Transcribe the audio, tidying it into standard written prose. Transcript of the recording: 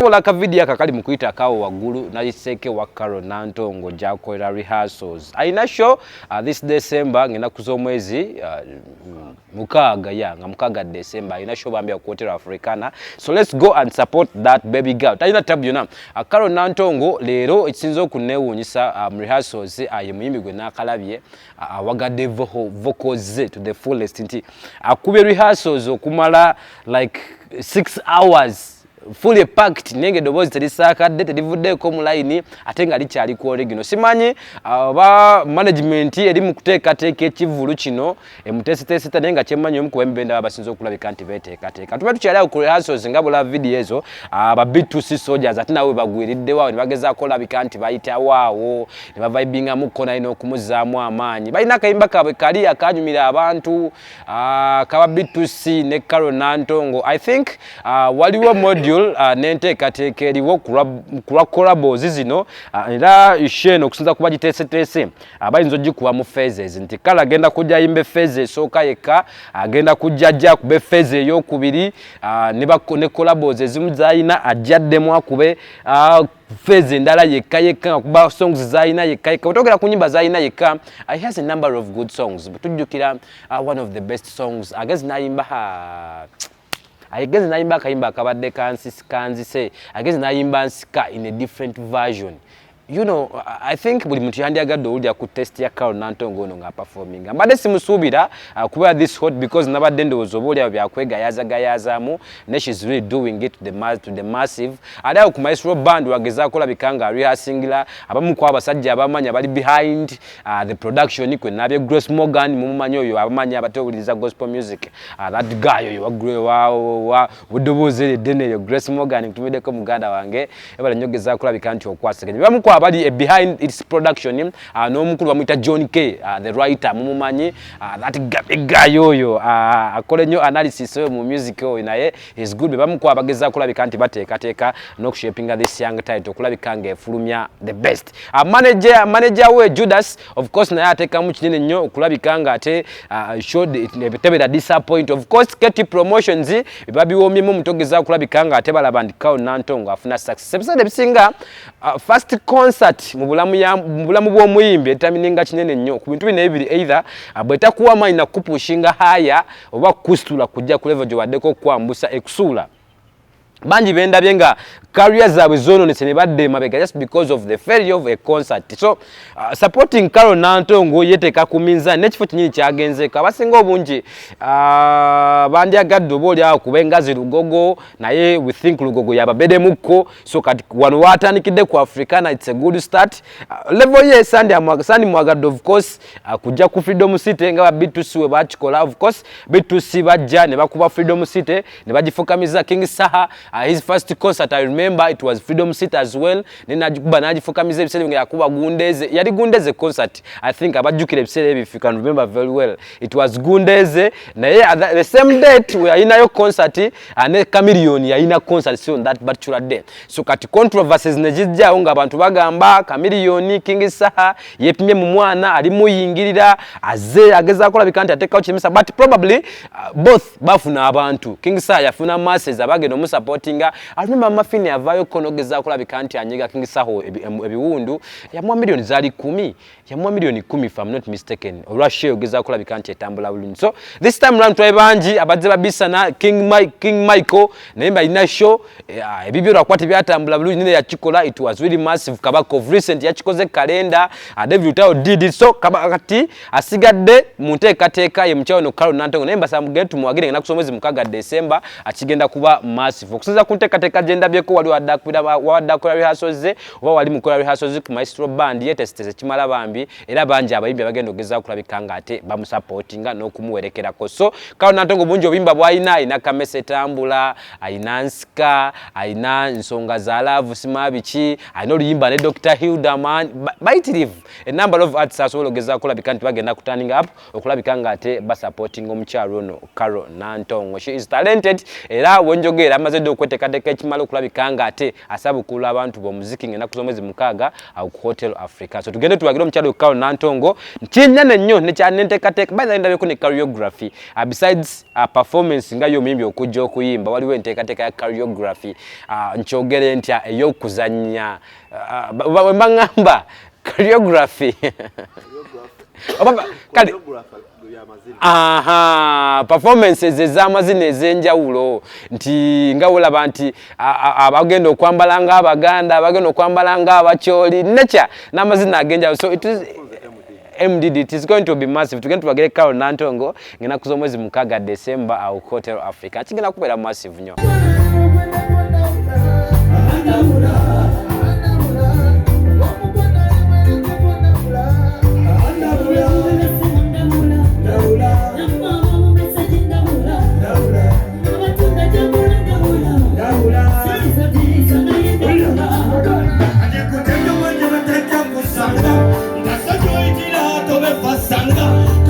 Example aka video akakali mukuyita kawo waggulu nayiseke wa Carol Nantongo jakolera rehearsals. Aina show this December ngena kuzomwezi mukaga nga mukaga December aina show bambya kuotera Africana. So let's go and support that baby girl. Taina tabu yona Carol Nantongo lero itsinzo kunewunyisa rehearsals aye muyimbi gwe nakalabye awagadde vocals to the fullest nti akube rehearsals okumala like 6 hours fully packed nenge dobozi terisakadde terivuddeeko mu line ate nga likyali ku original. Simanyi ba management eri mu kuteekateeka ekivulu kino emuteesiteeseta naye nga kyemmanyi omu ku bembenda basinza okulabika nti beeteekateeka. Tuba tukyali awo ku rehearsals nga bula video ezo aba B2C soldiers ate naawe bagwiriddewo awo ne bagezaako olabika nti bayitawo awo ne bavibingamukko naye n'okumuzaamu amaanyi. Balina akayimba kaabwe kali akanyumira abantu kaba B2C ne Carol Nantongo. I think waliwo module nenteekateeka eriwo kulwa collabos zino era Shane okusinza kuba giteeseteese abayinza ogikuba mu phases nti Carol agenda kujja yimbe phase esooka yekka agenda kujja ajja kube phase ey'okubiri ne collabos ezimu zayina ajjaddemu akube phase endala yekka nga kuba songs zayina yekka otogera ku nyimba zayina yekka. He has a number of good songs but tujjukira one of the best songs agezi nayimba agezi nayimba akayimba akabadde kanzise agezi nayimba nsika in a different version. You know, I think buli muntu yandiagadde owulira ku test ya Carol Nantongo ono nga performing. Mbadde simusuubira kuba this hot because nabadde ndowooza oba olyawo byakwegayazagayazaamu ne she's really doing it to the massive. Ali awo ku Maestro Band wagezaako olabika nga rehearsingira abamu ku abasajja abamanya bali behind the production kwe nabye Grace Morgan mumumanyi oyo abamanyi abatewuliriza gospel music. That guy oyo wa budoboozi eddene eyo Grace Morgan nkutumiddeko muganda wange ebala nnyo gezaako olabika nti okwasaganya. Abali behind its production n'omukulu bamuyita John K the writer mumumanyi that guy oyo akole nnyo analysis oyo mu music oyo naye is good. Bamuku abageza kulabika nti bateekateeka n'okushapinga this young title okulabika nga efulumya the best. Manager we Judas of course naye ateekamu kinene nnyo okulabika nga ate tebera disappoint. Of course Keti Promotions babiwoomyemu mutogeza kulabika nga ate balaba nti Carol Nantongo afuna success. Episode ebisinga first concert mu bulamu bw'omuyimbi etamininga kinene nnyo ku bintu bino ebiri either bwetakuwa amaanyi na kupushinga haya oba kusitula kujja ku level gyewaddeko okwambusa ekusuula. Banji bendabye nga career zaabwe zoononese ne badde mabega just because of the failure of a concert. So supporting Carol Nantongo yeteeka ku minzaani n'ekifo kinyini kyagenzeeko. Abasinga obungi bandyagadde oba olyawo kuba engazi Lugogo naye we think Lugogo yababeddemukko. So kati wano waatandikidde ku Africana it's a good start. Level ye Sandi mwagadde of course kujja ku Freedom City nga ba B2C we bakikola. Of course B2C bajja ne bakuba Freedom City ne bagifukamiza King Saha. His first concert I remember it was Freedom City as well. Nina kuba najifukamiza ebiseera nga yakuba Gundeze. Yali Gundeze concert. I think abajjukira ebiseera ebyo if you can remember very well. It was Gundeze. Naye the same date we ayinayo concert and Chameleon yayina concert so on that particular day. So kati controversies ne zijjawo nga abantu bagamba Chameleon King Saha yepimye mu mwana ali muyingirira agezaako olabika nti ateekawo kiremesa but probably both bafuna abantu. King Saha yafuna masses abagenda omusupportinga. I remember Mafini avayo konogeza kulabika nti anyiga King Saho ebiwundu yamwa milioni zali 10 yamwa milioni 10 if I'm not mistaken. Olwashe ogeza kulabika nti etambula bulungi. So this time round twabanji abadde babisana King Michael naimba ina show ebibyo lwakwati byatambula bulungi nene yakikola it was really massive. Kabaka of recent yakikoze kalenda David Utao did it. So kabakati asigadde munteekateeka ye mukyawo no Carol Nantongo naimba samugende tumuwagire na kusomwezi mukaga December akigenda kuba massive. Okusinza kunteekateeka agenda byeko wali wadda kola rehearsals ze oba wali mukola rehearsals ku Maestro Band yetesiteze kimala bambi era bangi abayimbi abagenda okugeza okulabika nga ate bamusupportinga n'okumuwerekerako. So Carol Nantongo bungi obuyimba bw'ayina ayina Kamese Tambula ayina Nsika ayina Nsonga za Love Simabiki ayina oluyimba ne Dr. Hildaman bayitirivu a number of artists asobola okugeza okulabika nti bagenda kuturning up okulabika nga ate basupporting omukyalo ono Carol Nantongo. She is talented era wenjogera amaze okweteekateeka ekimala okulabika nga ate asabukula abantu b'omuziki ng'ennaku z'omwezi mukaaga ku Hotel Africa. So tugende tubagire omukyalo Carol Nantongo nkinnyane nnyo nekyanenteekateeka baina ndabeko ne choreography besides performance nga y'omuyimbi okujja okuyimba waliwo enteekateeka ya choreography nkyogere ntya ey'okuzannya wemba ngamba choreography performances ez'amazina ez'enjawulo nti nga olaba nti abagenda okwambala ng'Abaganda abagenda okwambala ng'Abakyoli nekya n'amazina ag'enjawulo. So it is MDD, it is going to be massive. Tugenda tubagire Carol Nantongo ng'ennaku z'omwezi mukaaga December au Hotel Africa kigenda kubeera massive nnyo. Sanga